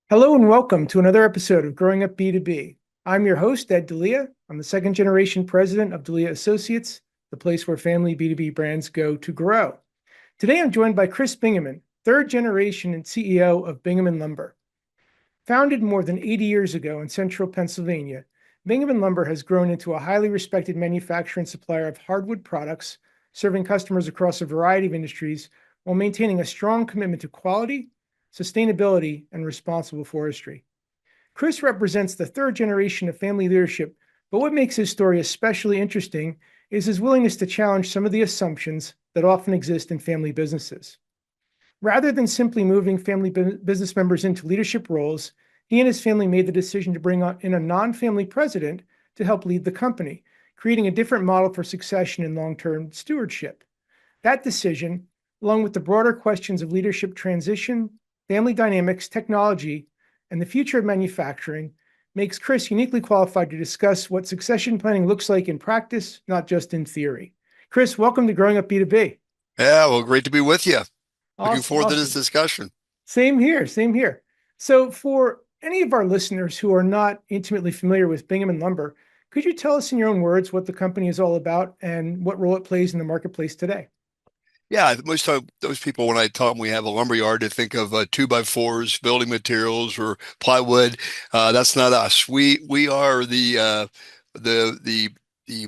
Hello and welcome to another episode of Growing Up B2B. I'm your host, Ed Delia. I'm the second generation president of Delia Associates, the place where family B2B brands go to grow. Today, I'm joined by Chris Bingaman, third generation and CEO of Bingaman Lumber. Founded more than 80 years ago in central Pennsylvania, Bingaman Lumber has grown into a highly respected manufacturer and supplier of hardwood products, serving customers across a variety of industries while maintaining a strong commitment to quality, sustainability, and responsible forestry. Chris represents the third generation of family leadership, but what makes his story especially interesting is his willingness to challenge some of the assumptions that often exist in family businesses. Rather than simply moving family business members into leadership roles, he and his family made the decision to bring in a non-family president to help lead the company, creating a different model for succession and long-term stewardship. That decision, along with the broader questions of leadership transition, family dynamics, technology, and the future of manufacturing, makes Chris uniquely qualified to discuss what succession planning looks like in practice, not just in theory. Chris, welcome to Growing Up B2B. Yeah, well, great to be with you. Looking Awesome, forward to this awesome. discussion. Same here, same here. So, for any of our listeners who are not intimately familiar with Bingaman Lumber, could you tell us in your own words what the company is all about and what role it plays in the marketplace today? Yeah, most of those people, when I tell them we have a lumber yard, they think of two by fours, building materials, or plywood. That's not us. We are the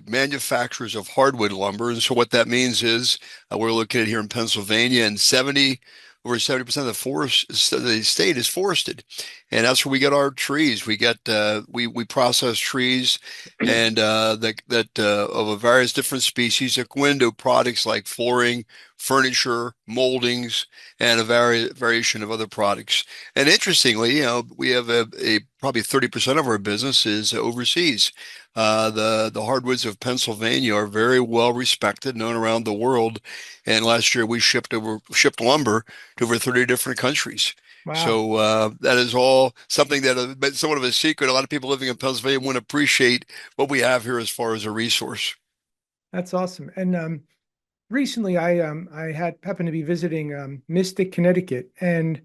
manufacturers of hardwood lumber, and so what that means is we're located here in Pennsylvania, and over 70% of the state is forested, and that's where we get our trees. We process trees and of a various different species that go into products like flooring, furniture, moldings, and a variation of other products. And interestingly, we have a probably 30% of our business is overseas. The hardwoods of Pennsylvania are very well respected, known around the world. And last year we shipped lumber to over 30 different countries. Wow, So that is all something that has been somewhat of a secret. A lot of people living in Pennsylvania wouldn't appreciate what we have here as far as a resource. that's awesome. And recently, I had happened to be visiting Mystic, Connecticut, and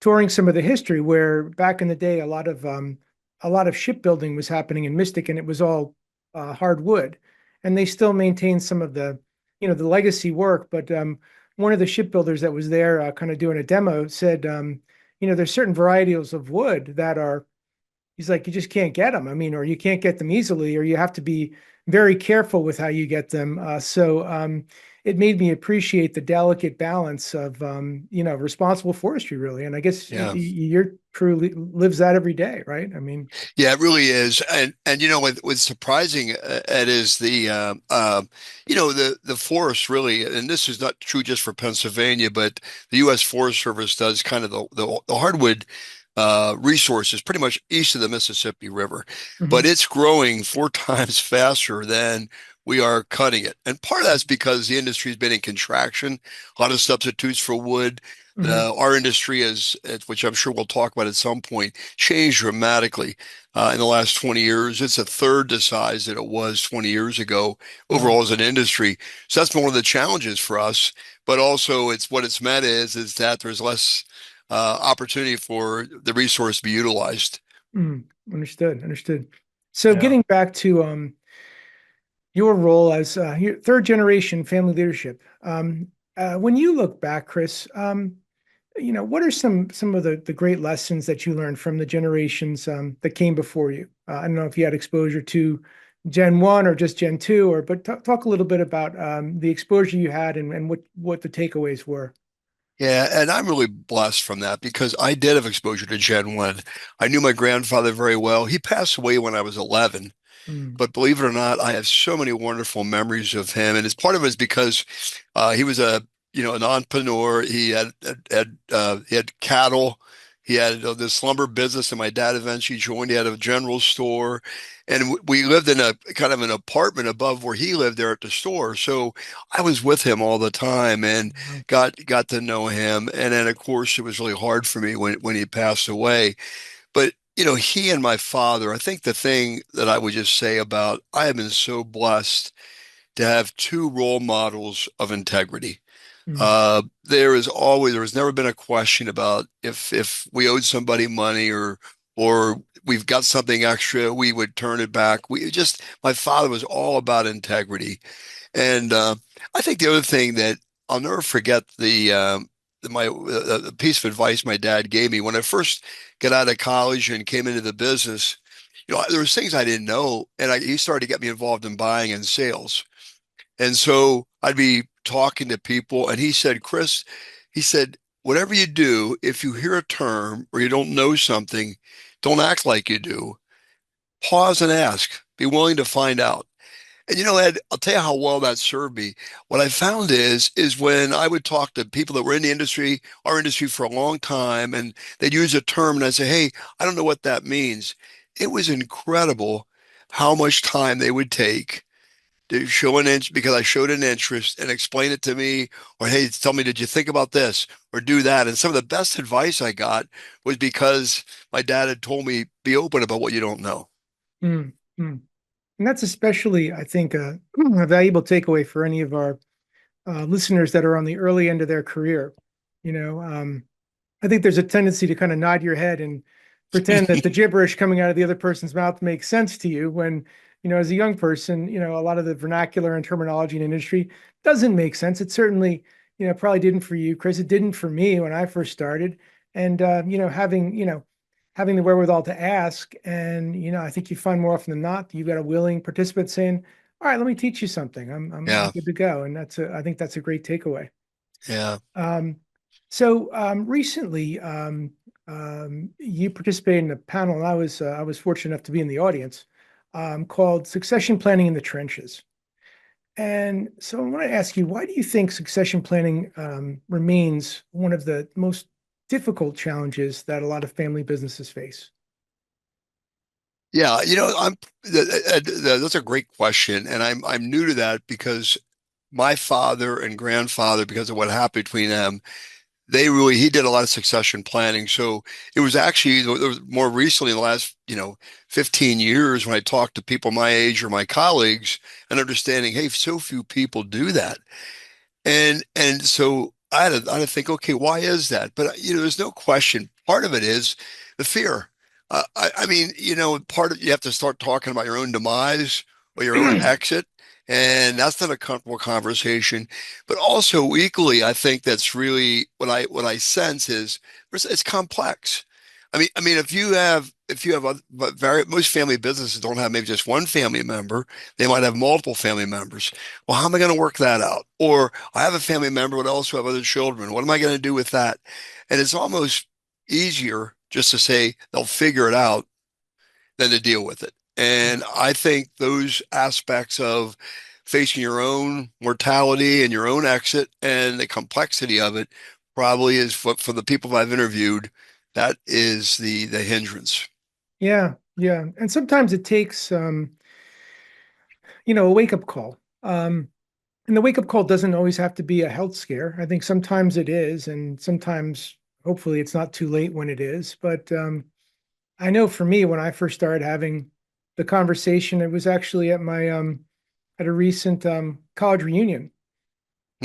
touring some of the history where back in the day, a lot of shipbuilding was happening in Mystic, and it was all hardwood, and they still maintain some of the legacy work. But one of the shipbuilders that was there, kind of doing a demo, said, there's certain varieties of wood that are he's like, you just can't get them. I mean, or you can't get them easily, or you have to be very careful with how you get them. So it made me appreciate the delicate balance of, responsible forestry, really. And I guess Yeah. your crew lives that every day, right? I mean, Yeah, it really is. And what's surprising, Ed, is the forest really, and this is not true just for Pennsylvania, but the U.S. Forest Service does kind of the hardwood resources pretty much east of the Mississippi River, but mhm, it's growing four times faster than we are cutting it. And part of that's because the industry's been in contraction, a lot of substitutes for wood. mhm, Our industry which I'm sure we'll talk about at some point, changed dramatically in the last 20 years. It's a third the size that it was 20 years ago wow, overall as an industry. So that's been one of the challenges for us. But also, it's what it's meant is that there's less opportunity for the resource to be utilized. mm, understood, understood. So Yeah. getting back to your role as your third generation family leadership, when you look back, Chris, what are some of the great lessons that you learned from the generations that came before you? I don't know if you had exposure to Gen 1 or just Gen 2, but talk a little bit about the exposure you had and what the takeaways were. Yeah, and I'm really blessed from that because I did have exposure to Gen 1. I knew my grandfather very well. He passed away when I was 11. Mm, But believe it or not, I have so many wonderful memories of him, and it's part of it is because he was an entrepreneur. He had cattle. He had this lumber business, and my dad eventually joined. He had a general store, and we lived in a kind of an apartment above where he lived there at the store. So I was with him all the time and wow. got to know him. And then, of course, it was really hard for me when he passed away. But he and my father, I think the thing that I would just say about I have been so blessed to have two role models of integrity. Mm, There has never been a question about if we owed somebody money or we've got something extra, we would turn it back. My father was all about integrity. And I think the other thing that I'll never forget the piece of advice my dad gave me when I first got out of college and came into the business. There was things I didn't know, and he started to get me involved in buying and sales. And so I'd be talking to people, and he said, Chris, he said, whatever you do, if you hear a term or you don't know something, don't act like you do. Pause and ask. Be willing to find out. And Ed, I'll tell you how well that served me. What I found is when I would talk to people that were in the industry, our industry for a long time, and they'd use a term, and I'd say, "Hey, I don't know what that means." It was incredible how much time they would take to show an inch because I showed an interest and explain it to me, or hey, tell me, did you think about this or do that? And some of the best advice I got was because my dad had told me, be open about what you don't know. mm, mm. And that's especially, I think, a valuable takeaway for any of our listeners that are on the early end of their career. You know, I think there's a tendency to kind of nod your head and pretend that the gibberish coming out of the other person's mouth makes sense to you when, as a young person, a lot of the vernacular and terminology in industry doesn't make sense. It certainly, probably didn't for you, Chris. It didn't for me when I first started. And, having the wherewithal to ask. And, I think you find more often than not, you've got a willing participant saying, all right, let me teach you something. I'm Yeah, good to go. And I think that's a great takeaway. yeah. Um, so recently, you participated in a panel, and I was fortunate enough to be in the audience, called "Succession Planning in the Trenches." And so I want to ask you, why do you think succession planning remains one of the most difficult challenges that a lot of family businesses face? Yeah, that's a great question, and I'm new to that because my father and grandfather, because of what happened between them, he did a lot of succession planning. So it was actually there was more recently in the last 15 years when I talked to people my age or my colleagues and understanding, hey, so few people do that. And so I had to think, okay, why is that? But there's no question. Part of it is the fear. I mean, part of you have to start talking about your own demise or your own exit, and that's not a comfortable conversation. But also equally, I think that's really what I sense is it's complex. I mean, if you have but most family businesses don't have maybe just one family member. They might have multiple family members. Well, how am I going to work that out? Or I have a family member but also have other children. What am I going to do with that? And it's almost easier just to say they'll figure it out than to deal with it. And I think those aspects of facing your own mortality and your own exit and the complexity of it probably is for the people I've interviewed, that is the hindrance. Yeah, yeah. And sometimes it takes, a wake-up call. And the wake-up call doesn't always have to be a health scare. I think sometimes it is, and sometimes, hopefully, it's not too late when it is. But I know for me, when I first started having the conversation, it was actually at a recent college reunion.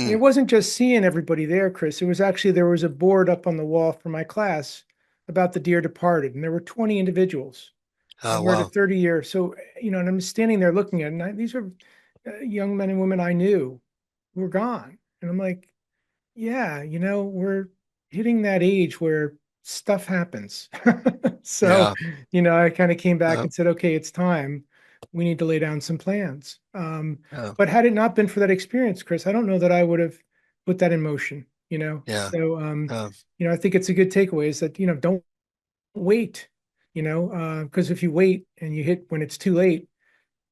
And Hmm. it wasn't just seeing everybody there, Chris. It was actually there was a board up on the wall for my class about the dear departed, and there were 20 individuals. Oh, And we're at a wow. 30-year. So, and I'm standing there looking at it, and these are young men and women I knew who were gone. And I'm like, yeah, we're hitting that age where stuff happens. So, Yeah. I kind of came back Uh, and said, okay, it's time. We need to lay down some plans. yeah. But had it not been for that experience, Chris, I don't know that I would have put that in motion. Yeah. So, Uh, I think it's a good takeaway is that, don't wait, because if you wait and you hit when it's too late,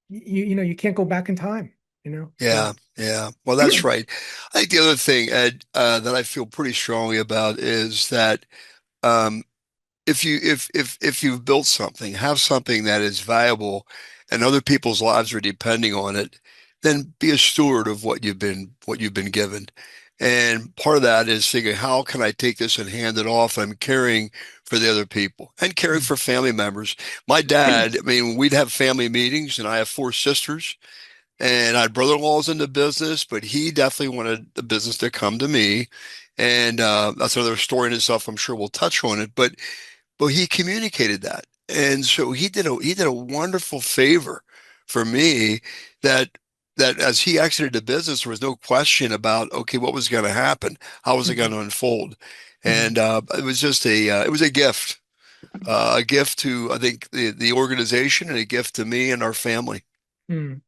you can't go back in time. So, yeah. Yeah. Well, that's right. I think the other thing, Ed, that I feel pretty strongly about is that um, if you've built something, have something that is valuable and other people's lives are depending on it, then be a steward of what you've been given. And part of that is thinking, how can I take this and hand it off? I'm caring for the other people and caring for family members. My dad, I mean, we'd have family meetings and I have four sisters. And I had brother-in-laws in the business, but he definitely wanted the business to come to me. And that's another story in itself. I'm sure we'll touch on it, but he communicated that. And so he did a wonderful favor for me that that as he exited the business, there was no question about, okay, what was going to happen? How was it going Mhm. to unfold? Mhm. And it was just it was a gift to, I think, the organization and a gift to me and our family. Mm.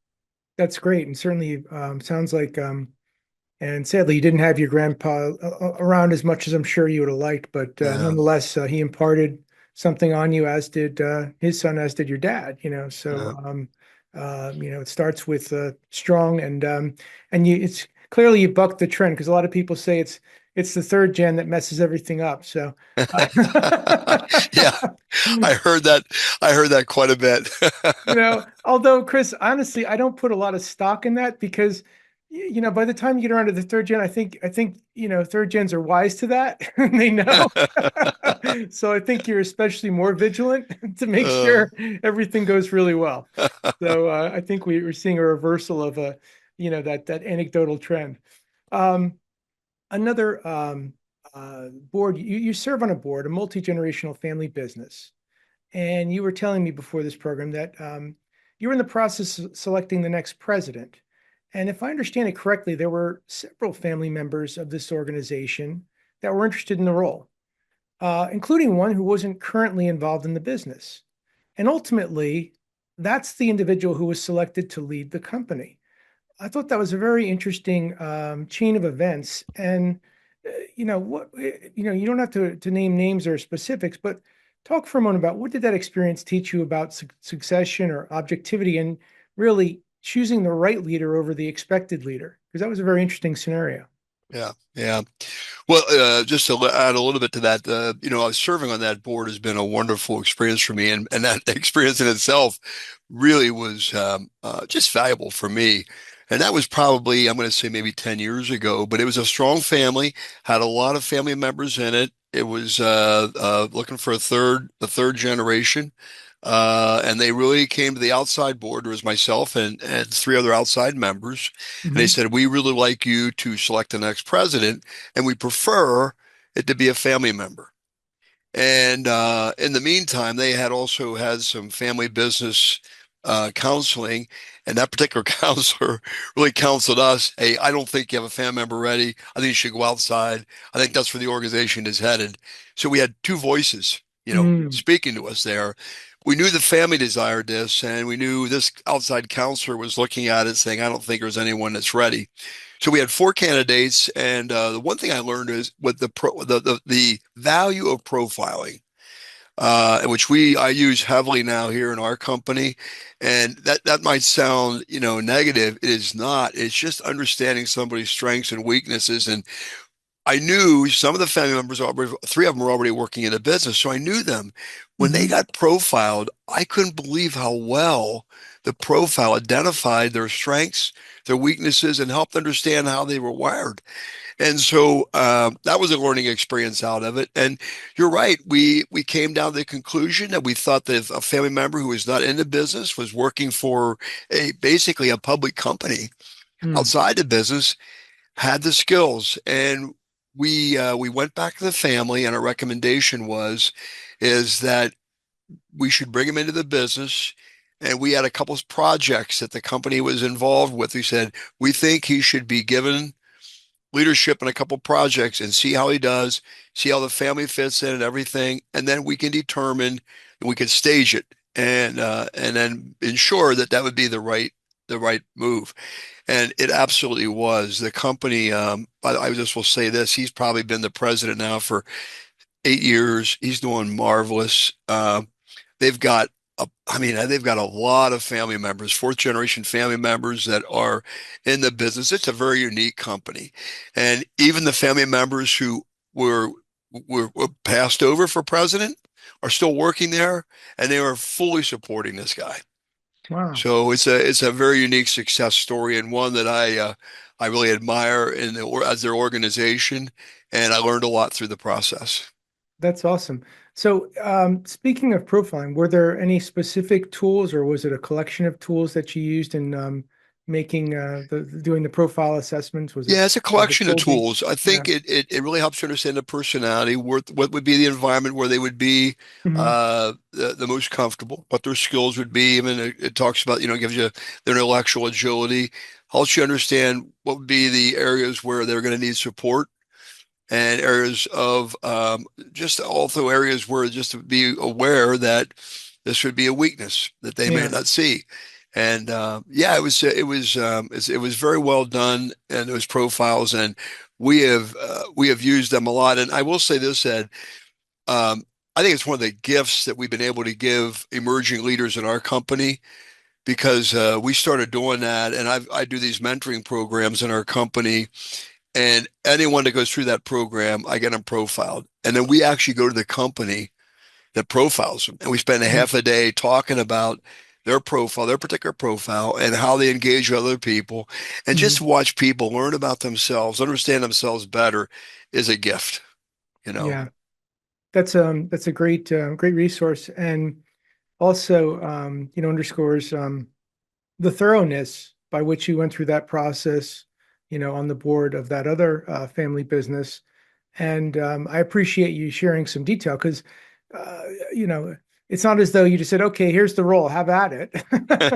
That's great, and certainly sounds like and sadly, you didn't have your grandpa around as much as I'm sure you would have liked, but Yeah, nonetheless, he imparted something on you, as did his son, as did your dad. yeah. It starts with strong, and it's clearly you bucked the trend because a lot of people say it's the third gen that messes everything up. So, Yeah, I heard that. I heard that quite a bit. although Chris, honestly, I don't put a lot of stock in that because, by the time you get around to the third gen, I think, third gens are wise to that and they know. So I think you're especially more vigilant to make Uh, sure everything goes really well. So I think we're seeing a reversal of that anecdotal trend. Um, another board, you serve on a board, a multi-generational family business. And you were telling me before this program that you were in the process of selecting the next president. And if I understand it correctly, there were several family members of this organization that were interested in the role, including one who wasn't currently involved in the business. And ultimately, that's the individual who was selected to lead the company. I thought that was a very interesting chain of events. And you don't have to name names or specifics, but talk for a moment about what did that experience teach you about succession or objectivity and really choosing the right leader over the expected leader? Because that was a very interesting scenario. yeah, yeah. Well, just to add a little bit to that, serving on that board has been a wonderful experience for me, and that experience in itself really was just valuable for me. And that was probably, I'm going to say maybe 10 years ago, but it was a strong family, had a lot of family members in it. It was looking for the third generation. And they really came to the outside board. There was myself and three other outside members. And they Hmm. said, we really like you to select the next president, and we prefer it to be a family member. And in the meantime, they had also had some family business counseling, and that particular counselor really counseled us. Hey, I don't think you have a family member ready. I think you should go outside. I think that's where the organization is headed. So we had two voices, Mm. speaking to us there. We knew the family desired this, and we knew this outside counselor was looking at it saying, I don't think there's anyone that's ready. So we had four candidates, and the one thing I learned is what the value of profiling, which I use heavily now here in our company, and that might sound negative. It is not. It's just understanding somebody's strengths and weaknesses, and I knew some of the family members already, three of them were already working in the business, so I knew them. When they Hmm. got profiled, I couldn't believe how well the profile identified their strengths, their weaknesses, and helped understand how they were wired. And so that was a learning experience out of it. And you're right, we came down to the conclusion that we thought that if a family member who was not in the business was working for a basically a public company Mm. outside the business had the skills. And we went back to the family, and our recommendation is that we should bring him into the business. And we had a couple of projects that the company was involved with. We said, we think he should be given leadership in a couple projects and see how he does, see how the family fits in and everything, and then we can determine and we can stage it and then ensure that that would be the right move. And it absolutely was. The company, I just will say this, he's probably been the president now for 8 years. He's doing marvelous. They've got they've got a lot of family members, fourth generation family members that are in the business. It's a very unique company. And even the family members who were were passed over for president are still working there, and they are fully supporting this guy. Wow. So it's a very unique success story, and one that I really admire as their organization, and I learned a lot through the process. That's awesome. So, speaking of profiling, were there any specific tools or was it a collection of tools that you used in making doing the profile assessments? Yeah, it's a Was it collection of solely? tools. I Yeah. think it really helps you understand the personality, what would be the environment where they would be Hmm. the most comfortable, what their skills would be. I mean, it talks about, gives you their intellectual agility, helps you understand what would be the areas where they're going to need support and areas of just also areas where just to be aware that this would be a weakness that they may Yeah. not see. And yeah, it was very well done, and those profiles, and we have used them a lot. And I will say this, Ed, I think it's one of the gifts that we've been able to give emerging leaders in our company because we started doing that, and I do these mentoring programs in our company, and anyone that goes through that program, I get them profiled. And then we actually go to the company that profiles them. And we spend a Hmm. half a day talking about their profile, their particular profile, and how they engage with other people. And just Hmm. to watch people learn about themselves, understand themselves better is a gift, you know. Yeah. That's a great resource, and also underscores the thoroughness by which you went through that process, on the board of that other family business. And I appreciate you sharing some detail because, uh, you know, it's not as though you just said, okay, here's the role, have at it.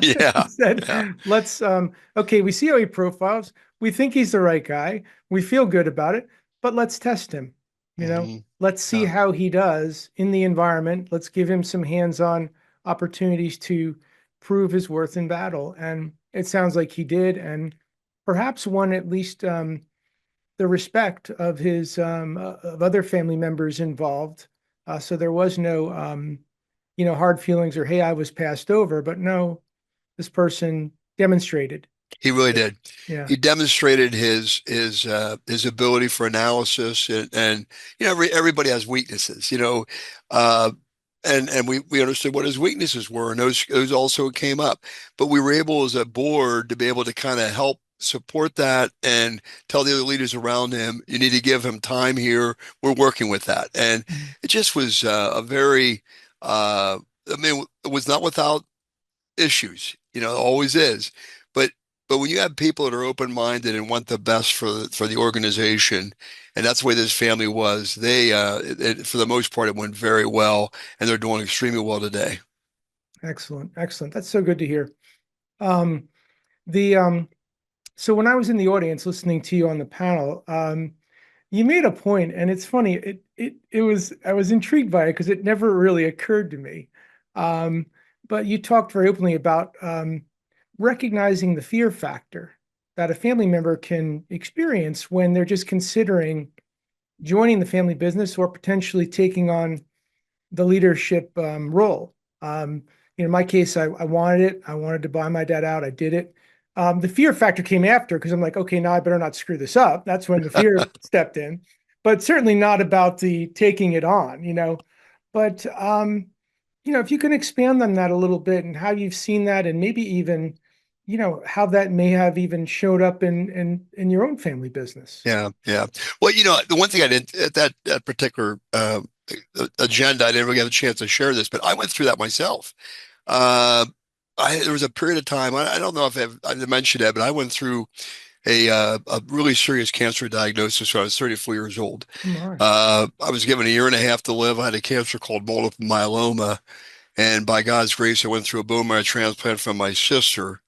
You Yeah. said, Yeah. let's, okay, we see how he profiles. We think he's the right guy. We feel good about it, but let's test him. Hmm. Let's see Yeah. how he does in the environment. Let's give him some hands-on opportunities to prove his worth in battle. And it sounds like he did, and perhaps won at least the respect of his of other family members involved. So there was no hard feelings or hey, I was passed over, but no, this person demonstrated. He really did. Yeah. He demonstrated his ability for analysis, and everybody has weaknesses, uh, and we understood what his weaknesses were, and those also came up. But we were able as a board to be able to kind of help support that and tell the other leaders around him, you need to give him time here. We're working with that, and Mhm. it just was a very, I mean, it was not without issues, always is. But when you have people that are open-minded and want the best for the organization, and that's the way this family was, for the most part it went very well, and they're doing extremely well today. Excellent, excellent. That's so good to hear. Um, the So when I was in the audience listening to you on the panel, you made a point, and it's funny. It was I was intrigued by it because it never really occurred to me. Um, but you talked very openly about recognizing the fear factor that a family member can experience when they're just considering joining the family business or potentially taking on the leadership role. Um, in my case, I wanted it. I wanted to buy my dad out. I did it. The fear factor came after because I'm like, okay, now I better not screw this up. That's when the fear stepped in, but certainly not about the taking it on. But if you can expand on that a little bit and how you've seen that, and maybe even, how that may have even showed up in your own family business. Yeah, yeah. Well, the one thing I didn't at that particular agenda, I didn't really have a chance to share this, but I went through that myself. Uh, there was a period of time, I don't know if I mentioned it, but I went through a really serious cancer diagnosis when I was 34 years old. Oh my. I was given a year and a half to live. I had a cancer called multiple myeloma, and by God's grace, I went through a bone marrow transplant from my sister,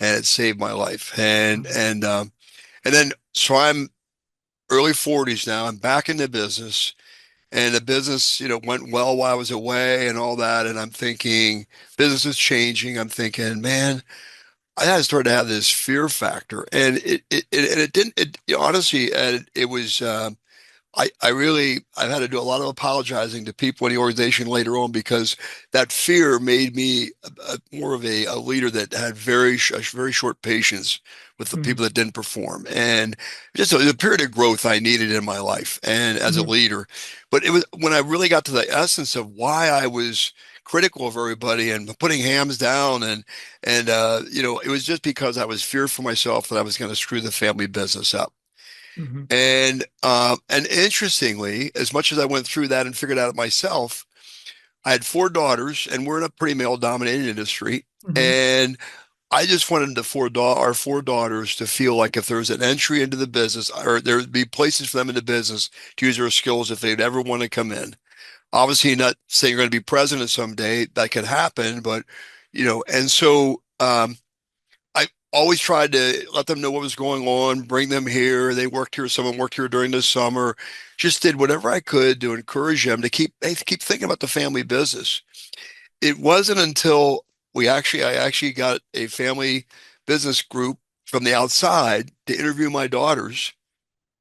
and it saved my life. And then so I'm early 40s now. I'm back in the business, and the business, went well while I was away and all that. And I'm thinking, business is changing. I'm thinking, man, I had started to have this fear factor, and it didn't. Honestly, it was. I've had to do a lot of apologizing to people in the organization later on because that fear made me more of a leader that had very short patience with the Mhm. people that didn't perform, and just a period of growth I needed in my life and as a Mhm. leader. But it was when I really got to the essence of why I was critical of everybody and putting hams down, and it was just because I was fearful myself that I was going to screw the family business up. Mhm. And interestingly, as much as I went through that and figured out myself, I had four daughters, and we're in a pretty male-dominated industry. Mhm. And I just wanted our four daughters to feel like if there was an entry into the business, or there would be places for them in the business to use their skills if they'd ever want to come in. Obviously, not saying you're going to be president someday, that could happen, but and so I always tried to let them know what was going on, bring them here. They worked here, someone worked here during the summer. Just did whatever I could to encourage them to keep thinking about the family business. It wasn't until I actually got a family business group from the outside to interview my daughters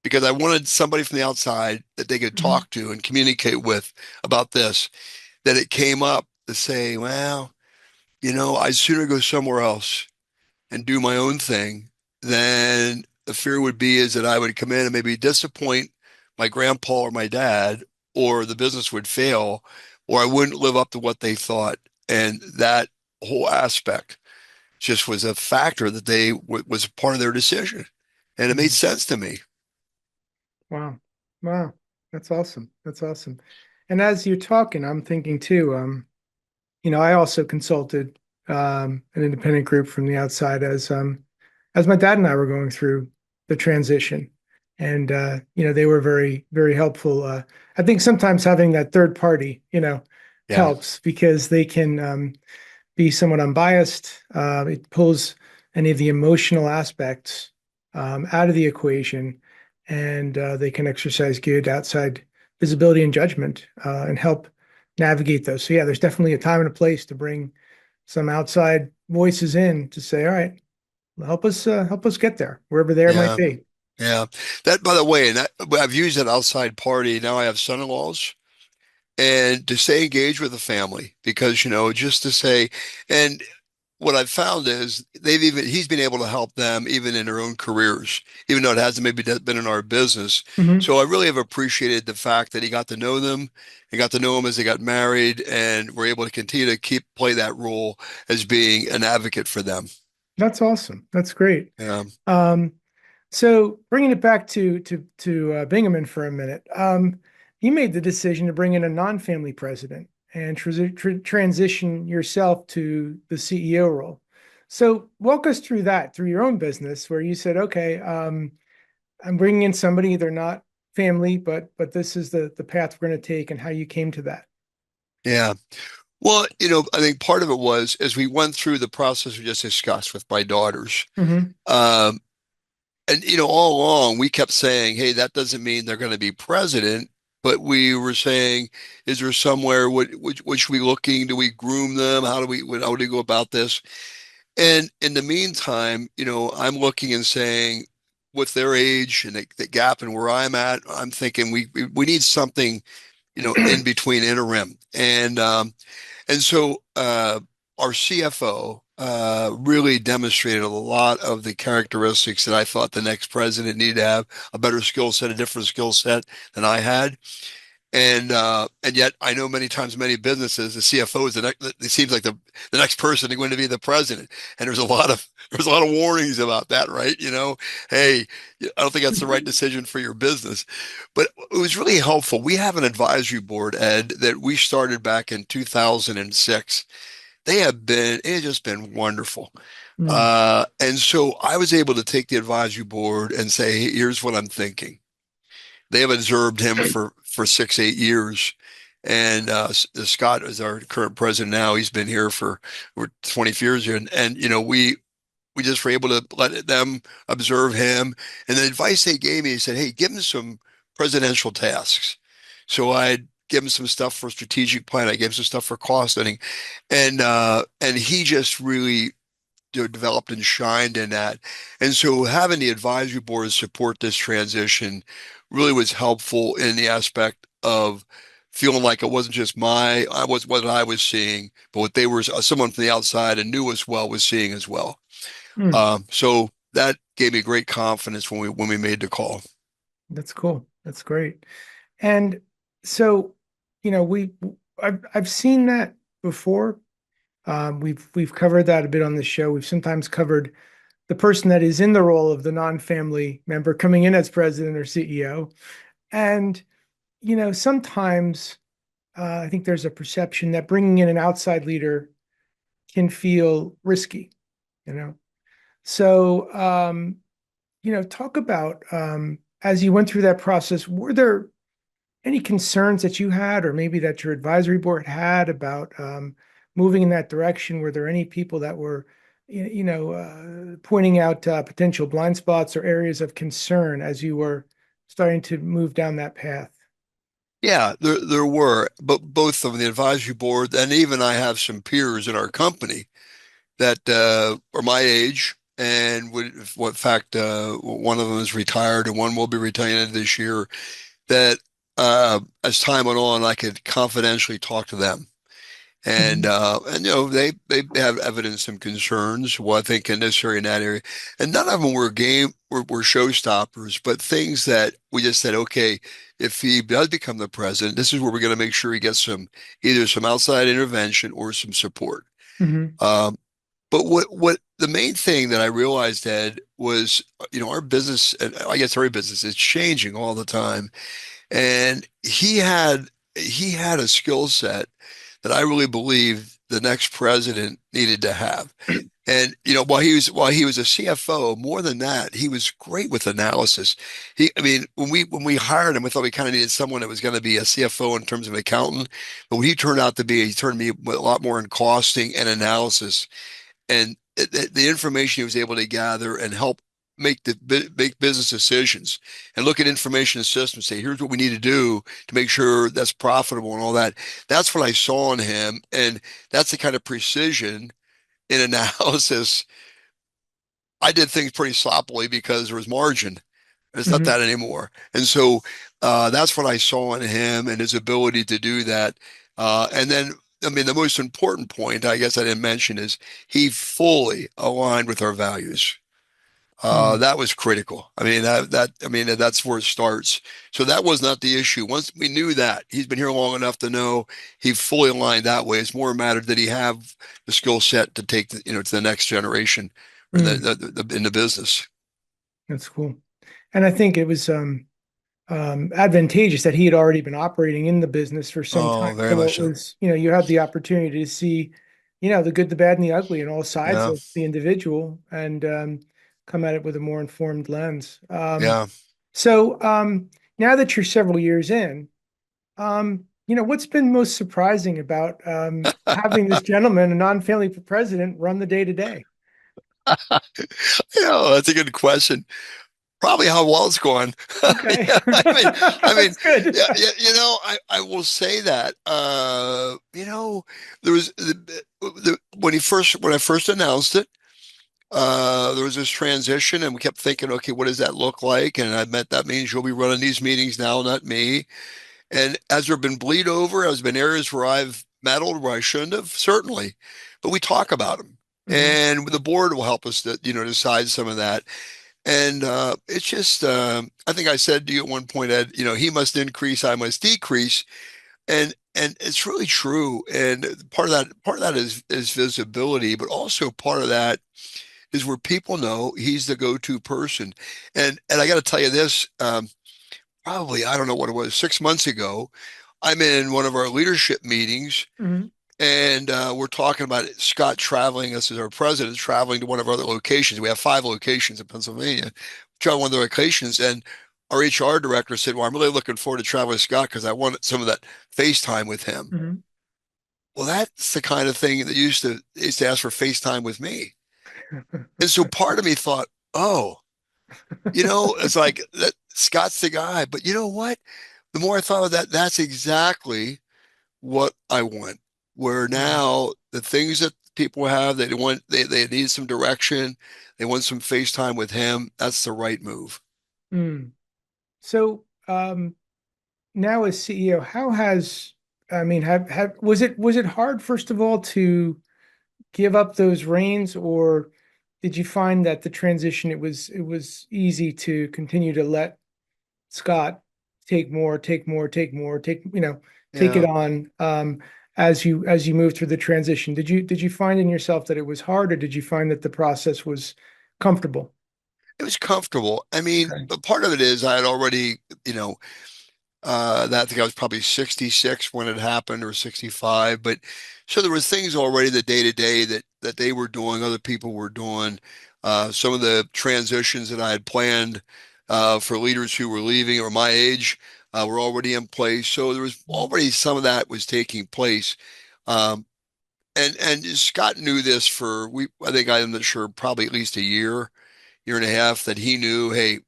because I wanted somebody from the outside that they could Mhm. talk to and communicate with about this, that it came up to say, well, I'd sooner go somewhere else and do my own thing than the fear would be is that I would come in and maybe disappoint my grandpa or my dad, or the business would fail, or I wouldn't live up to what they thought. And that whole aspect just was a factor that was part of their decision. And it made Mhm. sense to me. Wow. Wow. That's awesome. That's awesome. And as you're talking, I'm thinking too, I also consulted an independent group from the outside as my dad and I were going through the transition. And they were very, very helpful. I think sometimes having that third party, Yeah. helps because they can be somewhat unbiased. It pulls any of the emotional aspects out of the equation, and they can exercise good outside visibility and judgment and help navigate those. So yeah, there's definitely a time and a place to bring some outside voices in to say, all right, help us get there, wherever there might Yeah. be. Yeah. That, by the way, and I've used an outside party. Now I have son-in-laws and to stay engaged with the family because, just to say, and what I've found is he's been able to help them even in their own careers, even though it hasn't maybe been in our business. Hmm. So I really have appreciated the fact that he got to know them and got to know them as they got married and were able to continue to play that role as being an advocate for them. That's awesome. That's great. Yeah. Um, So bringing it back to Bingaman for a minute, you made the decision to bring in a non-family president and transition yourself to the CEO role. So walk us through that, through your own business, where you said, okay, I'm bringing in somebody, they're not family, but this is the path we're going to take, and how you came to that. Yeah. Well, I think part of it was as we went through the process we just discussed with my daughters. Hmm. Um, And all along we kept saying, "Hey, that doesn't mean they're going to be president." But we were saying, "Is there somewhere? What should we looking? Do we groom them? How do we go about this?" And in the meantime, I'm looking and saying, with their age and the gap and where I'm at, I'm thinking we need something, in between interim. And so our CFO really demonstrated a lot of the characteristics that I thought the next president needed to have a better skill set, a different skill set than I had. And yet I know many times, many businesses, the CFO is the next, it seems like the next person is going to be the president. And there's a lot of warnings about that, right? Hey, I don't think that's the right decision for your business. But it was really helpful. We have an advisory board, Ed, that we started back in 2006. It has just been wonderful. Mm. And so I was able to take the advisory board and say, "Hey, here's what I'm thinking." They have observed him for 6, 8 years. And Scott is our current president now. He's been here for over 20 years, and we just were able to let them observe him. And the advice they gave me, he said, "Hey, give him some presidential tasks." So I'd give him some stuff for strategic plan. I gave him some stuff for cost setting, and he just really developed and shined in that. And so having the advisory board support this transition really was helpful in the aspect of feeling like it wasn't just I was what I was seeing, but what they were, someone from the outside and knew as well was seeing as well. Mm. So that gave me great confidence when we made the call. That's cool. That's great. And so, we I've seen that before. We've covered that a bit on the show. We've sometimes covered the person that is in the role of the non-family member coming in as president or CEO. And, sometimes I think there's a perception that bringing in an outside leader can feel risky. you know. So, talk about as you went through that process, were there any concerns that you had, or maybe that your advisory board had about moving in that direction? Were there any people that were, pointing out potential blind spots or areas of concern as you were starting to move down that path? Yeah, there were, but both of the advisory board and even I have some peers in our company that are my age and would, well, in fact, one of them is retired and one will be retiring this year. That as time went on, I could confidentially talk to them. Mhm. And they have evidence some concerns, well, I think in this area and that area. And none of them were showstoppers, but things that we just said, okay, if he does become the president, this is where we're going to make sure he gets either some outside intervention or some support. Mhm. Um, but what the main thing that I realized, Ed, was, our business, and I guess every business is changing all the time. And he had a skill set that I really believe the next president needed to have. And while he was a CFO, more than that, he was great with analysis. I mean, when we hired him, we thought we kind of needed someone that was going to be a CFO in terms of an accountant. But what he turned out to be, he turned me a lot more in costing and analysis, and the information he was able to gather and help make business decisions and look at information and systems, say, here's what we need to do to make sure that's profitable and all that. That's what I saw in him, and that's the kind of precision in analysis. I did things pretty sloppily because there was margin. It's not Mhm. that anymore. And so that's what I saw in him and his ability to do that. And then, I mean, the most important point, I guess I didn't mention, is he fully aligned with our values. Mhm. That was critical. I mean, that's where it starts. So that was not the issue. Once we knew that, he's been here long enough to know he fully aligned that way. It's more a matter that he have the skill set to take to the next generation or Mhm. in the business. That's cool. And I think it was advantageous that he had already been operating in the business for some Oh, time. very So much it so. was, you had the opportunity to see, the good, the bad, and the ugly and all sides Yeah. of the individual and come at it with a more informed lens. Yeah. So now that you're several years in, what's been most surprising about having this gentleman, a non-family president, run the day to day? That's a good question. Probably how well it's going. Okay, Yeah, I mean, that's good. yeah, yeah, I will say that. There was when I first announced it, there was this transition, and we kept thinking, okay, what does that look like? And I meant that means you'll be running these meetings now, not me. And has there been bleed over? Has there been areas where I've meddled where I shouldn't have? Certainly, but we talk about them, Mhm. and the board will help us to decide some of that. And it's just, I think I said to you at one point, Ed, he must increase, I must decrease, and it's really true. And part of that is visibility, but also part of that is where people know he's the go-to person. And I got to tell you this, probably I don't know what it was, 6 months ago, I'm in one of our leadership meetings, Mhm. and we're talking about Scott traveling. This is our president traveling to one of our other locations. We have 5 locations in Pennsylvania. Traveling one of the locations, and our HR director said, "Well, I'm really looking forward to traveling with Scott because I want some of that FaceTime with him." Mhm. Well, that's the kind of thing that used to ask for FaceTime with me. And so part of me thought, oh, it's like that Scott's the guy. But you know what? The more I thought of that, that's exactly what I want. Where now the things that people have, they need some direction, they want some FaceTime with him. That's the right move. Mm. So now as CEO, how has I mean, have was it hard first of all to give up those reins, or did you find that the transition it was easy to continue to let Scott take more, take more, take more, take it Yeah, on as you move through the transition? Did you find in yourself that it was hard, or did you find that the process was comfortable? it was comfortable. I mean, Okay. but part of it is I had already, I think I was probably 66 when it happened or 65. But so there was things already the day to day that that they were doing, other people were doing. Some of the transitions that I had planned for leaders who were leaving or my age were already in place. So there was already some of that was taking place. Um, and Scott knew this for I think I'm not sure, probably at least a year and a half that he knew, hey,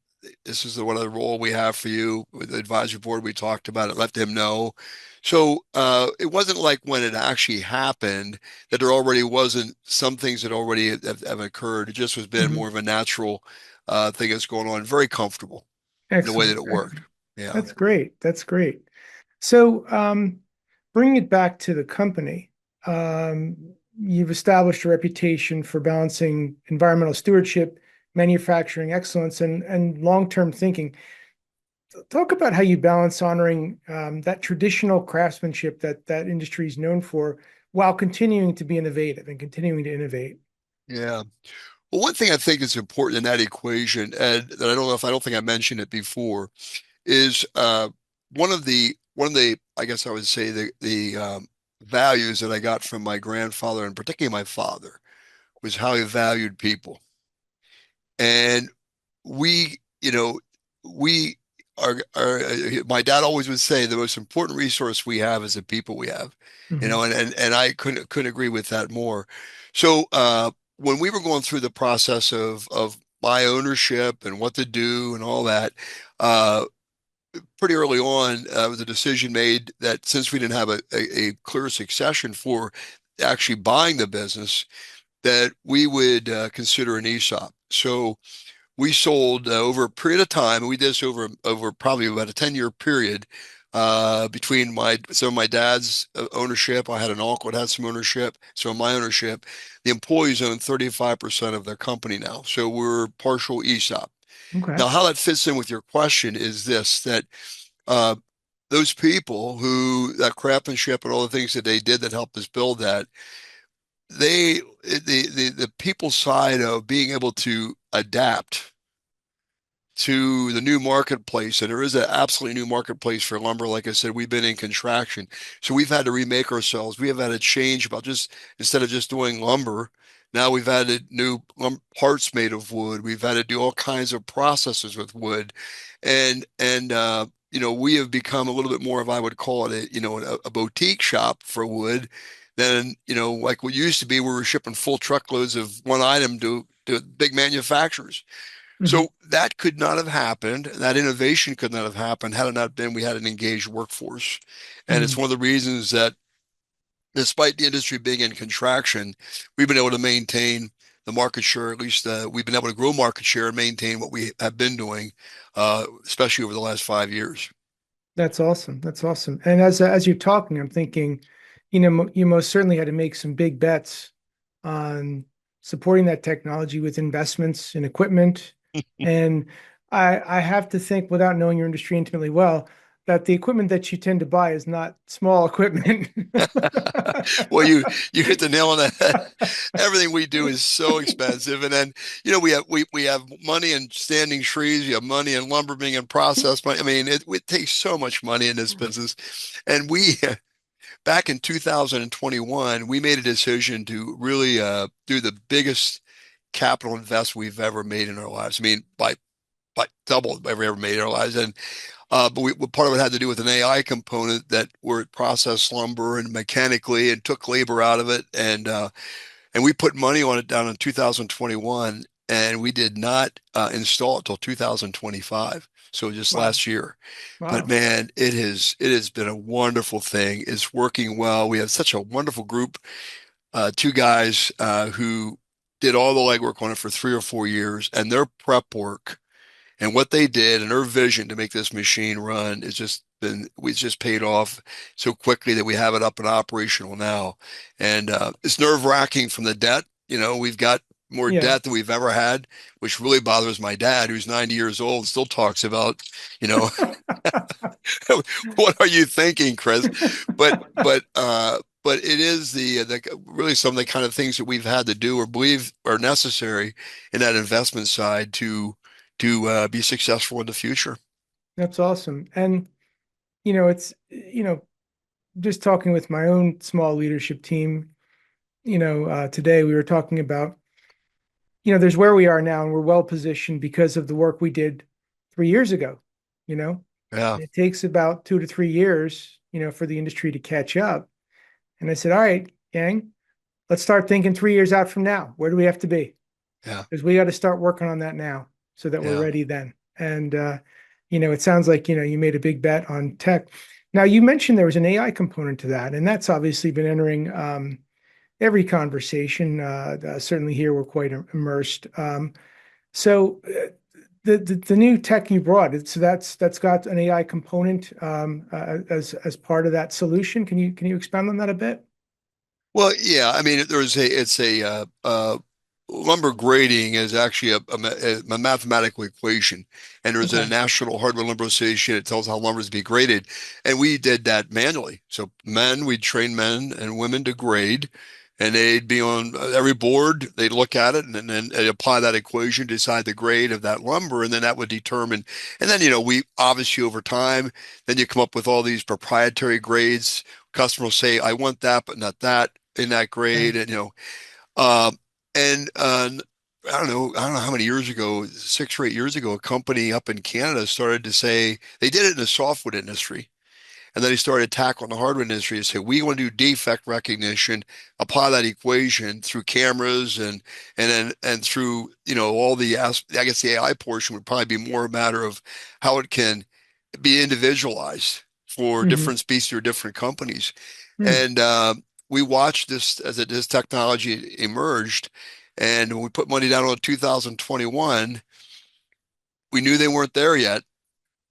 this is the one other role we have for you with the advisory board. We talked about it, let him know. So it wasn't like when it actually happened that there already wasn't some things that already have occurred. It just was been Mhm. more of a natural thing that's going on. Very comfortable in the way that Excellent. it worked. Excellent. Yeah. That's great. That's great. So, bringing it back to the company, um, you've established a reputation for balancing environmental stewardship, manufacturing excellence, and long-term thinking. Talk about how you balance honoring that traditional craftsmanship that industry is known for, while continuing to be innovative and continuing to innovate. Yeah. Well, one thing I think is important in that equation, Ed, that I don't think I mentioned it before, is one of the I guess I would say the values that I got from my grandfather and particularly my father was how he valued people. And we, we my dad always would say the most important resource we have is the people we have, Mhm. and I couldn't agree with that more. So when we were going through the process of my ownership and what to do and all that, uh, pretty early on, was a decision made that since we didn't have a clear succession for actually buying the business, that we would consider an ESOP. So we sold over a period of time, and we did this over probably about a 10-year period between some of my dad's ownership. I had an uncle that had some ownership, so my ownership. The employees own 35% of their company now, so we're partial ESOP. Okay. Now, how that fits in with your question is this, that uh, those people that craftsmanship and all the things that they did that helped us build that, the people side of being able to adapt to the new marketplace, and there is an absolutely new marketplace for lumber. Like I said, we've been in contraction, so we've had to remake ourselves. We have had to change about just instead of just doing lumber, now we've added new parts made of wood. We've had to do all kinds of processes with wood, and we have become a little bit more of, I would call it a boutique shop for wood than like we used to be. We were shipping full truckloads of one item to big manufacturers. Mhm. So that could not have happened. That innovation could not have happened had it not been we had an engaged workforce. And it's Mhm. one of the reasons that despite the industry being in contraction, we've been able to maintain the market share. At least we've been able to grow market share and maintain what we have been doing, especially over the last 5 years. That's awesome. That's awesome. And as you're talking, I'm thinking, you most certainly had to make some big bets on supporting that technology with investments in equipment. And I have to think, without knowing your industry intimately well, that the equipment that you tend to buy is not small equipment. Well, you hit the nail on the head. Everything we do is so expensive, and then we have money in standing trees. We have money in lumber being in process. I mean, it takes so much money in this business, and we back in 2021 we made a decision to really do the biggest capital invest we've ever made in our lives. I mean, by double ever made in our lives, and but part of it had to do with an AI component that where it processed lumber and mechanically and took labor out of it. And we put money on it down in 2021, and we did not install it till 2025. So just Wow. last year. But Wow. man, it has been a wonderful thing. It's working well. We have such a wonderful group, two guys who did all the legwork on it for 3 or 4 years, and their prep work and what they did and their vision to make this machine run is just been we just paid off so quickly that we have it up and operational now. And it's nerve-wracking from the debt. We've got more Yeah. debt than we've ever had, which really bothers my dad, who's 90 years old, and still talks about, you know, what are you thinking, Chris? But it is the really some of the kind of things that we've had to do or believe are necessary in that investment side to be successful in the future. That's awesome. And it's just talking with my own small leadership team. today we were talking about, there's where we are now, and we're well positioned because of the work we did 3 years ago. You know, Yeah, and it takes about 2 to 3 years, for the industry to catch up. And I said, all right, gang, let's start thinking 3 years out from now. Where do we have to be? yeah, Because we got to start working on that now so that we're yeah. ready then. And it sounds like you made a big bet on tech. Now you mentioned there was an AI component to that, and that's obviously been entering every conversation. Certainly here we're quite immersed. So the new tech you brought, so that's got an AI component as part of that solution. Can you expand on that a bit? Well, yeah, I mean, it's a lumber grading is actually a mathematical equation, and there's a Okay. National Hardwood Lumber Association. It tells how lumber is to be graded, and we did that manually. So we'd train men and women to grade, and they'd be on every board. They'd look at it, and then they'd apply that equation, decide the grade of that lumber, and then that would determine. And then we obviously over time, then you come up with all these proprietary grades. Customers say, "I want that, but not that." In that Yeah. grade, and um, and I don't know how many years ago, 6 or 8 years ago, a company up in Canada started to say they did it in the softwood industry, and then they started tackling the hardwood industry and say we want to do defect recognition, apply that equation through cameras and through all I guess the AI portion would probably be more a matter of how it can be individualized for Hmm. different species or different companies. Hmm. And we watched this as this technology emerged. And when we put money down on 2021, we knew they weren't there yet,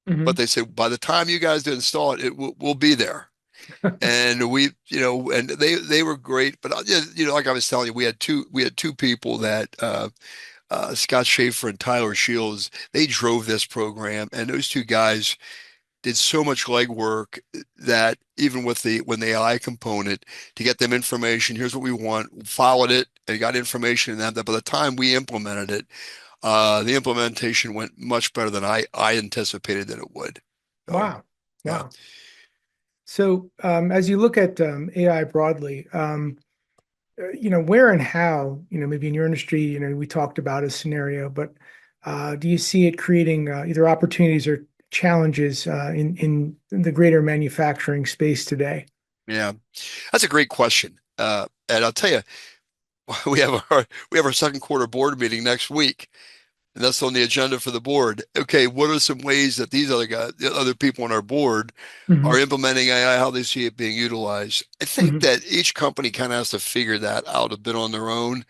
but Hmm. they said by the time you guys do install it, we'll be there. And and they were great. But like I was telling you, we had two people that Scott Schaefer and Tyler Shields. They drove this program, and those two guys did so much legwork that even with the AI component to get them information, here's what we want, followed it, and got information in that. That by the time we implemented it, the implementation went much better than I anticipated that it would. So Wow. yeah, Wow. So as you look at AI broadly, where and how, maybe in your industry, we talked about a scenario, but do you see it creating either opportunities or challenges in the greater manufacturing space today? yeah, that's a great question. And I'll tell you, we have our second quarter board meeting next week. And that's on the agenda for the board. Okay, what are some ways that these other guys, the other people on our board are Hmm. implementing AI, how they see it being utilized? I think Hmm. that each company kind of has to figure that out a bit on their own.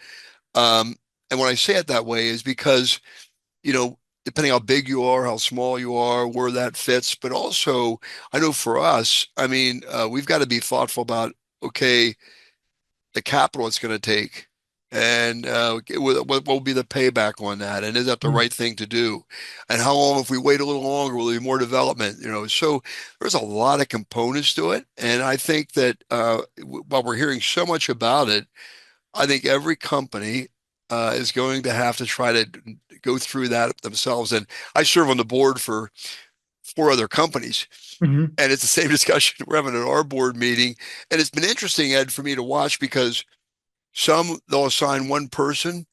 Um, and when I say it that way is because, you know, depending how big you are, how small you are, where that fits, but also I know for us, I mean, we've got to be thoughtful about, okay, the capital it's going to take and what will be the payback on that, and is that the right thing to do, and how long, if we wait a little longer, will there be more development, so there's a lot of components to it, and I think that while we're hearing so much about it, I think every company is going to have to try to go through that themselves. And I serve on the board for four other companies, Hmm. and it's the same discussion we're having at our board meeting. And it's been interesting, Ed, for me to watch because they'll assign one person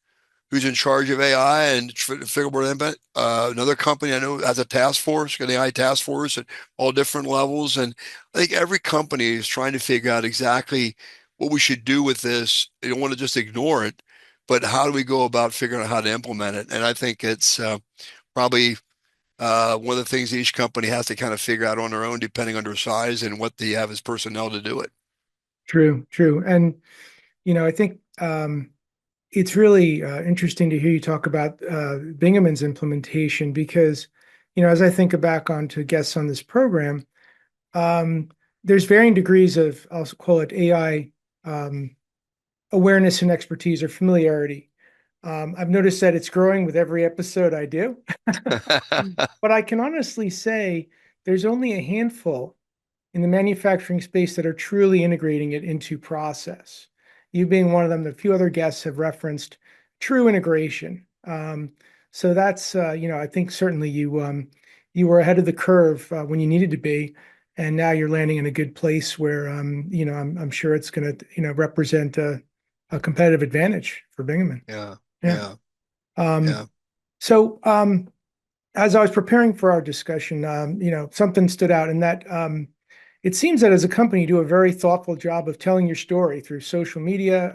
who's in charge of AI and figure out where they implement. Another company I know has a task force, an AI task force at all different levels. And I think every company is trying to figure out exactly what we should do with this. They don't want to just ignore it, but how do we go about figuring out how to implement it? And I think it's probably one of the things each company has to kind of figure out on their own, depending on their size and what they have as personnel to do it. True, true. And, I think it's really interesting to hear you talk about Bingaman's implementation because, as I think back onto guests on this program, um, there's varying degrees of, I'll call it AI awareness and expertise or familiarity. I've noticed that it's growing with every episode I do. But I can honestly say there's only a handful in the manufacturing space that are truly integrating it into process. You being one of them, a few other guests have referenced true integration. So that's I think certainly you were ahead of the curve when you needed to be, and now you're landing in a good place where I'm sure it's going to represent a competitive advantage for Bingaman. Yeah, Yeah. yeah, Um, yeah, so as I was preparing for our discussion, something stood out in that it seems that as a company, you do a very thoughtful job of telling your story through social media.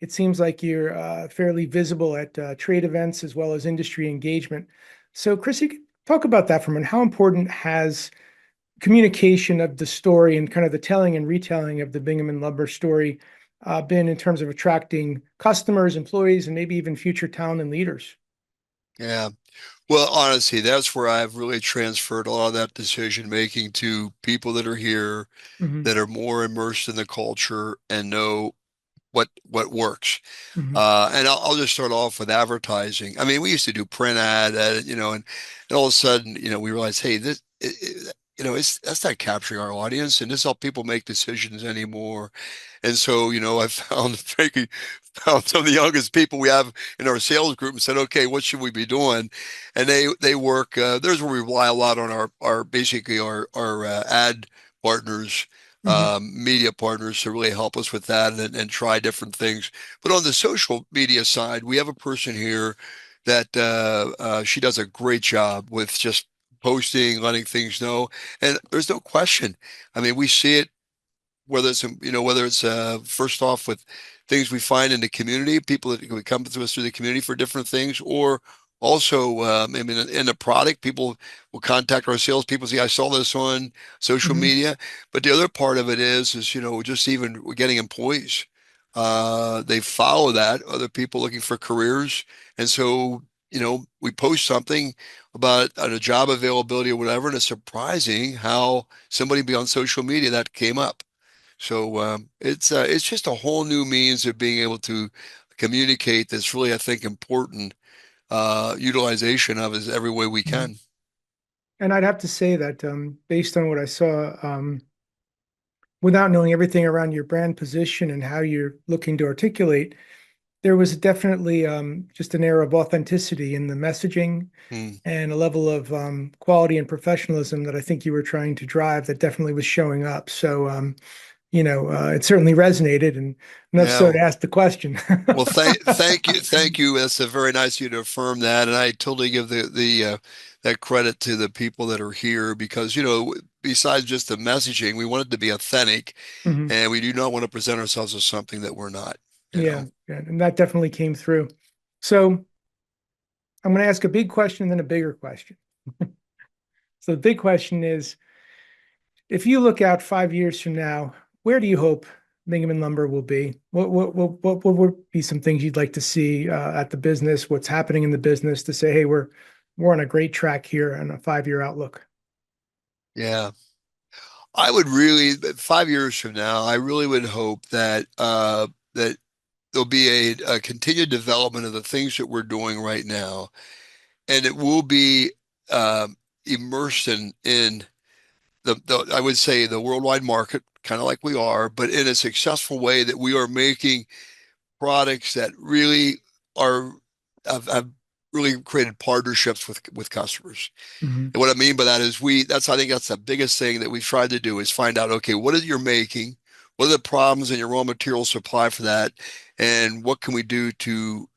It seems like you're fairly visible at trade events as well as industry engagement. So, Chris, you could talk about that for a minute. How important has communication of the story and kind of the telling and retelling of the Bingaman Lumber story been in terms of attracting customers, employees, and maybe even future talent and leaders? yeah. Well, honestly, that's where I've really transferred a lot of that decision making to people that are here Hmm. that are more immersed in the culture and know what works. Hmm. And I'll just start off with advertising. I mean, we used to do print and all of a sudden, we realized, hey, it's that's not capturing our audience, and this is how people make decisions anymore. And so, I found, frankly, found some of the youngest people we have in our sales group and said, okay, what should we be doing? And they work. There's where we rely a lot on our basically our ad partners, Hmm. media partners to really help us with that and try different things. But on the social media side, we have a person here that she does a great job with just posting, letting things know. And there's no question. I mean, we see it whether it's first off with things we find in the community, people that would come to us through the community for different things, or also, I mean, in the product, people will contact our salespeople, say, I saw this on social Hmm. media. But the other part of it is, just even we're getting employees. They follow that, other people looking for careers. And so, we post something about a job availability or whatever, and it's surprising how somebody be on social media that came up. So it's just a whole new means of being able to communicate that's really, I think, important utilization of is every way we Hmm. can. And I'd have to say that based on what I saw, without knowing everything around your brand position and how you're looking to articulate, there was definitely just an air of authenticity in the messaging Mm. and a level of quality and professionalism that I think you were trying to drive that definitely was showing up. So, it certainly resonated, and enough so Yeah. to ask the question. Well, thank you. That's a very nice of you to affirm that, and I totally give the that credit to the people that are here because besides just the messaging, we want it to be authentic, Mhm. and we do not want to present ourselves as something that we're not. You Yeah, know. yeah, and that definitely came through. So I'm going to ask a big question and then a bigger question. So the big question is, if you look out 5 years from now, where do you hope Bingaman Lumber will be? What would be some things you'd like to see at the business? What's happening in the business to say, hey, we're on a great track here on a 5 year outlook? Yeah. I would really, 5 years from now, I really would hope that there'll be a continued development of the things that we're doing right now, and it will be um, immersed in the I would say the worldwide market, kind of like we are, but in a successful way that we are making products that really are have really created partnerships with customers. Mhm. And what I mean by that is I think that's the biggest thing that we've tried to do is find out, okay, what is it you're making? What are the problems in your raw material supply for that? And what can we do to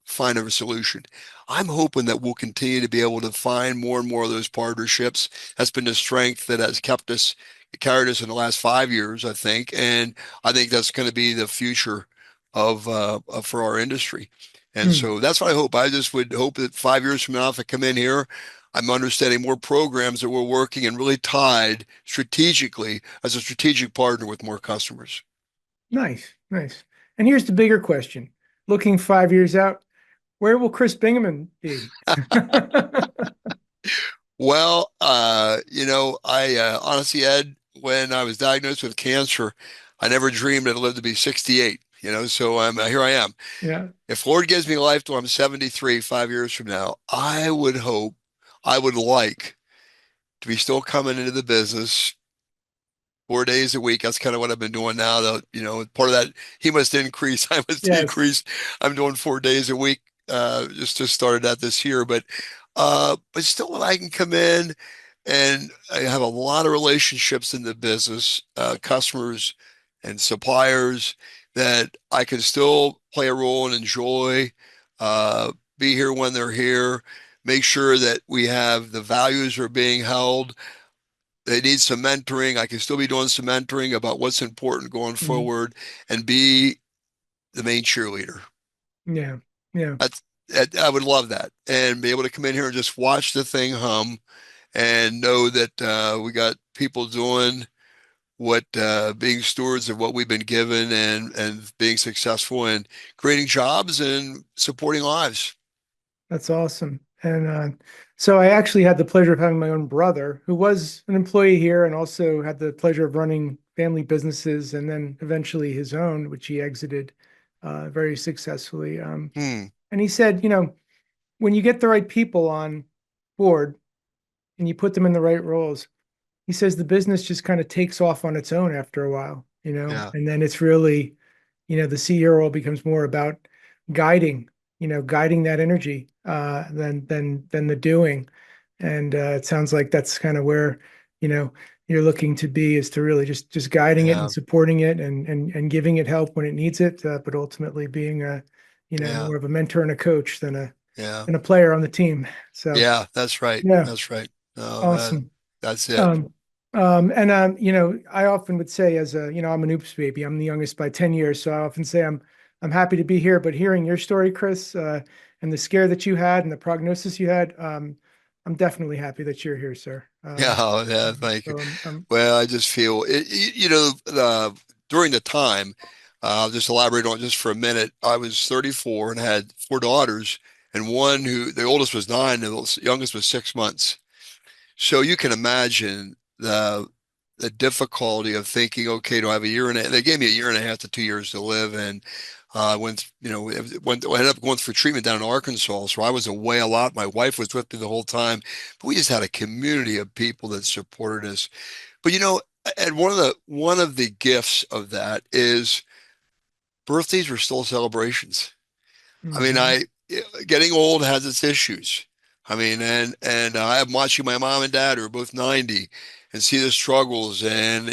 find a solution? I'm hoping that we'll continue to be able to find more and more of those partnerships. That's been the strength that has carried us in the last 5 years, I think. And I think that's going to be the future for our industry. And Hmm. so that's what I hope. I just would hope that 5 years from now, if I come in here, I'm understanding more programs that we're working and really tied strategically as a strategic partner with more customers. Nice, nice. And here's the bigger question. Looking 5 years out, where will Chris Bingaman be? Well, I honestly, Ed, when I was diagnosed with cancer, I never dreamed I'd live to be 68, so here I am. Yeah. If Lord gives me life till I'm 73, 5 years from now, I would like to be still coming into the business 4 days a week. That's kind of what I've been doing now. Though, part of that he must increase, I must Yes. decrease. I'm doing 4 days a week. Just started that this year, but still, I can come in and I have a lot of relationships in the business, customers and suppliers, that I can still play a role and enjoy, be here when they're here, make sure that we have the values are being held. They need some mentoring. I can still be doing some mentoring about what's important going Mhm. forward and be the main cheerleader. Yeah. Yeah. That's, I would love that and be able to come in here and just watch the thing hum and know that we got people doing what being stewards of what we've been given and being successful and creating jobs and supporting lives. That's awesome. And so I actually had the pleasure of having my own brother who was an employee here and also had the pleasure of running family businesses and then eventually his own, which he exited very successfully. Hmm. And he said, when you get the right people on board and you put them in the right roles, he says the business just kind of takes off on its own after a while, Yeah. and then it's really, the CEO role becomes more about guiding, guiding that energy than the doing. And it sounds like that's kind of where, you know, you're looking to be is to really just guiding it and Yeah. supporting it and giving it help when it needs it, but ultimately being Yeah. more of a mentor and a coach Yeah. than a player on the team. So Yeah. That's right. yeah, That's right. No, awesome. that's it. Um, and I often would say as I'm an oops baby. I'm the youngest by 10 years. So I often say I'm happy to be here, but hearing your story, Chris, and the scare that you had and the prognosis you had, I'm definitely happy that you're here, sir. Yeah. Yeah. Thank you. So Well, I just feel it, during the time, I'll just elaborate on it just for a minute. I was 34 and had four daughters, and one who the oldest was 9, and the youngest was 6 months. So you can imagine the difficulty of thinking, okay, do I have a year and a, they gave me a year and a half to 2 years to live, and I ended up going for treatment down in Arkansas, so I was away a lot. My wife was with me the whole time, but we just had a community of people that supported us. But and one of the gifts of that is birthdays were still celebrations. I mean, mhm, getting old has its issues. I mean, and I'm watching my mom and dad who are both 90 and see the struggles, and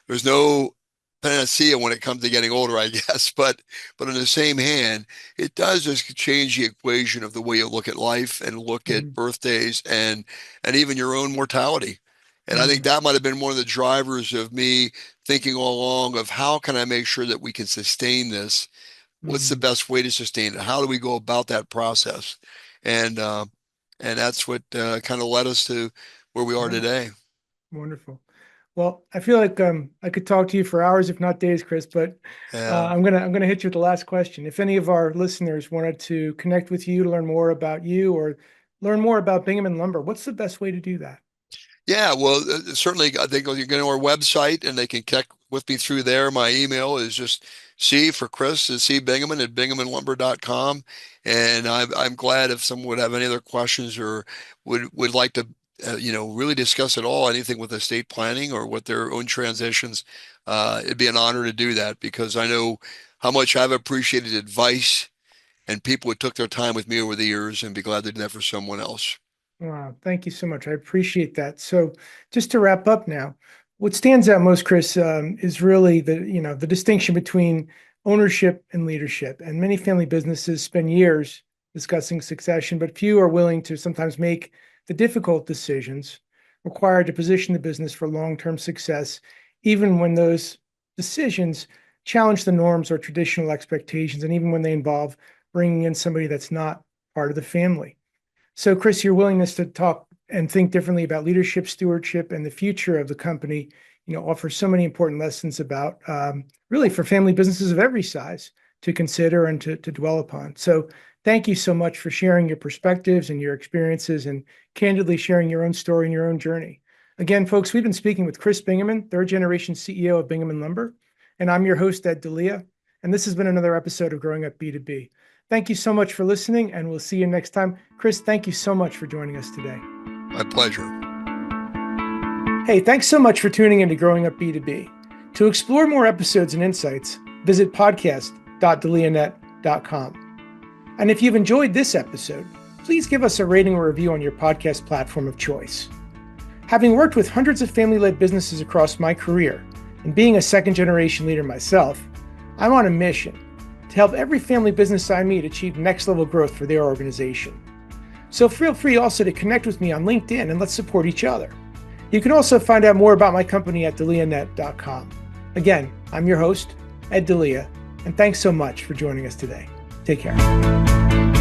there's no panacea when it comes to getting older, I guess. But on the same hand, it does just change the equation of the way you look at life and look at mhm, birthdays and even your own mortality. And I think mhm, that might have been one of the drivers of me thinking all along of how can I make sure that we can sustain this. What's the mhm. best way to sustain it? How do we go about that process? And uh, and that's what kind of led us to where we are Yeah, today. wonderful. Well, I feel like I could talk to you for hours, if not days, Chris. But Yeah. I'm gonna hit you with the last question. If any of our listeners wanted to connect with you to learn more about you or learn more about Bingaman Lumber, what's the best way to do that? Yeah, well, certainly they go, you go to our website and they can connect with me through there. My email is just C for Chris is C Bingaman at bingamanlumber.com. And I'm glad if someone would have any other questions or would like to, really discuss at all anything with estate planning or with their own transitions. It'd be an honor to do that because I know how much I've appreciated advice and people who took their time with me over the years and be glad to do that for someone else. Wow, thank you so much. I appreciate that. So, just to wrap up now, what stands out most, Chris, is really the distinction between ownership and leadership. And many family businesses spend years discussing succession, but few are willing to sometimes make the difficult decisions required to position the business for long-term success, even when those decisions challenge the norms or traditional expectations, and even when they involve bringing in somebody that's not part of the family. So, Chris, your willingness to talk and think differently about leadership, stewardship, and the future of the company, offers so many important lessons about really for family businesses of every size to consider and to dwell upon. So, thank you so much for sharing your perspectives and your experiences and candidly sharing your own story and your own journey. Again, folks, we've been speaking with Chris Bingaman, third generation CEO of Bingaman Lumber, and I'm your host, Ed Delia. And this has been another episode of Growing Up B2B. Thank you so much for listening, and we'll see you next time. Chris, thank you so much for joining us today. My pleasure. Hey, thanks so much for tuning in to Growing Up B2B. To explore more episodes and insights, visit podcast.delianet.com. And if you've enjoyed this episode, please give us a rating or review on your podcast platform of choice. Having worked with hundreds of family-led businesses across my career, And being a second generation leader myself, I'm on a mission to help every family business I meet achieve next level growth for their organization. So feel free also to connect with me on LinkedIn and let's support each other. You can also find out more about my company at delianet.com. Again, I'm your host, Ed Delia, and thanks so much for joining us today. Take care.